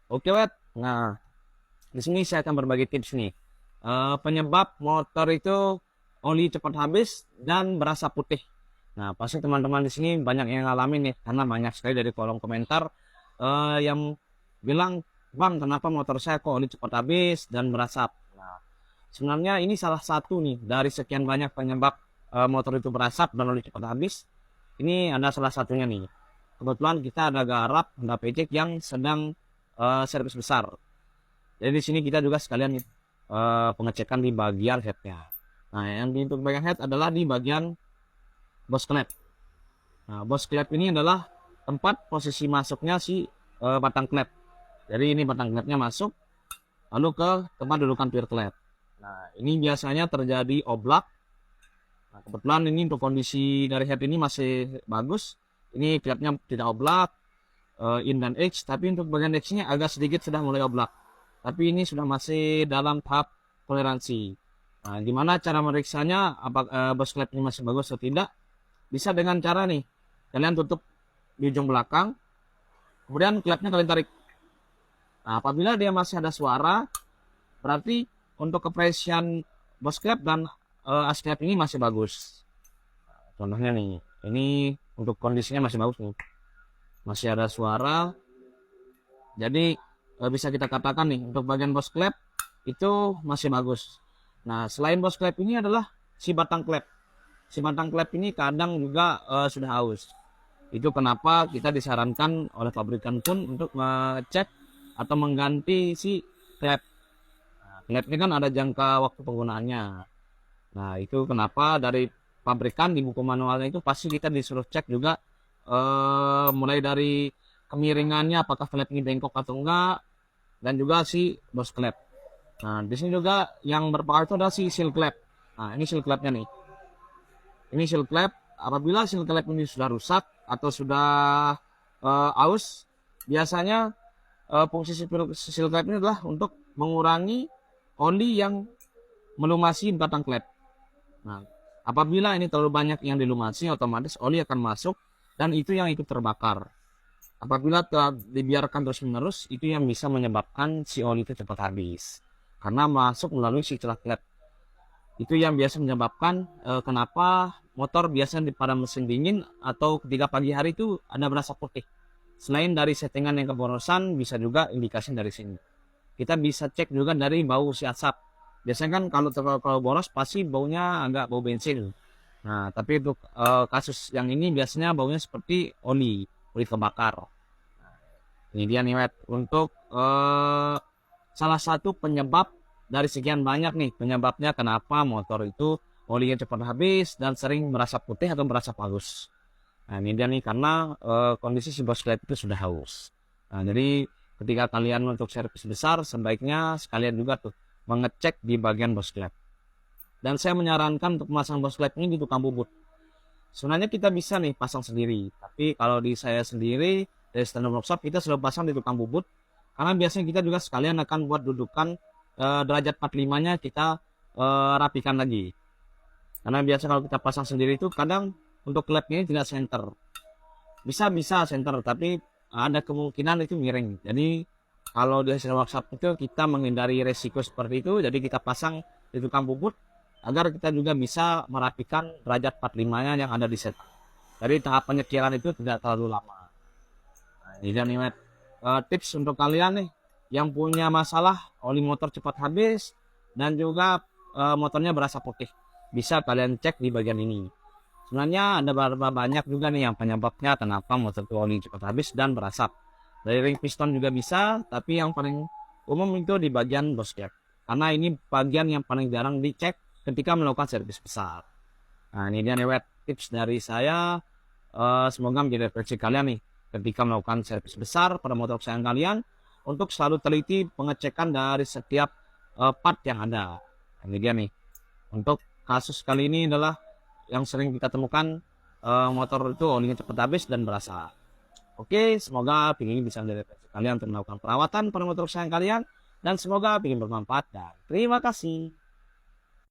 Oke, Wet. Nah, di sini saya akan berbagi tips nih. Penyebab motor itu oli cepat habis dan berasa putih. Nah, pasti teman-teman di sini banyak yang ngalamin nih, karena banyak sekali dari kolom komentar yang bilang, Bang, kenapa motor saya kok oli cepat habis dan berasap? Nah, sebenarnya ini salah satu nih dari sekian banyak penyebab motor itu berasap dan oli cepat habis. Ini ada salah satunya nih. Kebetulan kita ada garap Honda PJ yang sedang servis besar. Jadi di sini kita juga sekalian pengecekan di bagian headnya. Nah, yang di untuk bagian head adalah di bagian boss clamp. Nah, boss clamp ini adalah tempat posisi masuknya si batang clamp. Jadi ini batang clampnya masuk, lalu ke tempat dudukan pure clamp. Nah, ini biasanya terjadi oblak. Nah, kebetulan ini untuk kondisi dari head ini masih bagus. Ini clampnya tidak oblak, in dan edge, tapi untuk bagian edge-nya agak sedikit sudah mulai oblak. Tapi ini sudah masih dalam tahap toleransi. Nah, gimana cara meriksanya apakah boss clap ini masih bagus atau tidak? Bisa dengan cara nih, kalian tutup di ujung belakang, kemudian clapnya kalian tarik. Nah, apabila dia masih ada suara, berarti untuk kepresian boss clap dan as clap ini masih bagus. Contohnya nih, ini untuk kondisinya masih bagus nih, masih ada suara. Jadi bisa kita katakan nih untuk bagian boss clap itu masih bagus. Nah, selain boss clap ini adalah si batang clap. Si batang clap ini kadang juga sudah haus. Itu kenapa kita disarankan oleh pabrikan pun untuk mengecek atau mengganti si clap. Nah, clap ini kan ada jangka waktu penggunaannya. Nah, itu kenapa dari pabrikan di buku manualnya itu pasti kita disuruh cek juga mulai dari kemiringannya apakah flap ini bengkok atau enggak, dan juga si boss clap. Nah, di sini juga yang berpengaruh itu adalah si seal clap. Nah, ini seal clapnya nih. Ini seal clap. Apabila seal clap ini sudah rusak atau sudah aus, biasanya fungsi seal clap ini adalah untuk mengurangi oli yang melumasi batang clap. Nah, apabila ini terlalu banyak yang dilumasi, otomatis oli akan masuk dan itu yang ikut terbakar. Apabila telah dibiarkan terus-menerus, itu yang bisa menyebabkan si oli itu cepat habis. Karena masuk melalui si celah klep. Itu yang biasa menyebabkan kenapa motor biasanya pada mesin dingin atau ketika pagi hari itu ada berasa putih. Selain dari settingan yang keborosan, bisa juga indikasi dari sini. Kita bisa cek juga dari bau si asap. Biasanya kan kalau boros pasti baunya agak bau bensin. Nah, tapi untuk kasus yang ini biasanya baunya seperti oli kebakar. Ini dia nih, Wet. Untuk salah satu penyebab dari sekian banyak nih penyebabnya kenapa motor itu olinya cepat habis dan sering merasa putih atau merasa halus. Nah, ini dia nih karena kondisi si boss clap itu sudah haus. Nah, jadi ketika kalian untuk servis besar sebaiknya sekalian juga tuh mengecek di bagian boss clap. Dan saya menyarankan untuk memasang boss clap ini di tukang bubut. Sebenarnya kita bisa nih pasang sendiri, tapi kalau di saya sendiri dari standar workshop kita sudah pasang di tukang bubut, karena biasanya kita juga sekalian akan buat dudukan derajat 45 nya kita rapikan lagi. Karena biasa kalau kita pasang sendiri itu kadang untuk klep ini tidak center, bisa center tapi ada kemungkinan itu miring. Jadi kalau di hasil workshop itu kita menghindari resiko seperti itu, jadi kita pasang di tukang bubut agar kita juga bisa merapikan derajat 45 nya yang ada di set. Jadi tahap penyekiran itu tidak terlalu lama. Nah, ini nih tips untuk kalian nih yang punya masalah oli motor cepat habis dan juga motornya berasa putih. Bisa kalian cek di bagian ini. Sebenarnya ada beberapa banyak juga nih yang penyebabnya kenapa motor itu oli cepat habis dan berasap. Dari ring piston juga bisa, tapi yang paling umum itu di bagian boscap. Karena ini bagian yang paling jarang dicek ketika melakukan servis besar. Nah, ini dia nih, Wet, tips dari saya. Semoga menjadi referensi kalian nih ketika melakukan servis besar pada motor kesayangan kalian, untuk selalu teliti pengecekan dari setiap part yang ada. Nah, ini dia nih. Untuk kasus kali ini adalah yang sering kita temukan motor itu olinya cepat habis dan berasa. Oke, semoga video ini bisa menjadi referensi kalian untuk melakukan perawatan pada motor kesayangan kalian, dan semoga video bermanfaat dan terima kasih.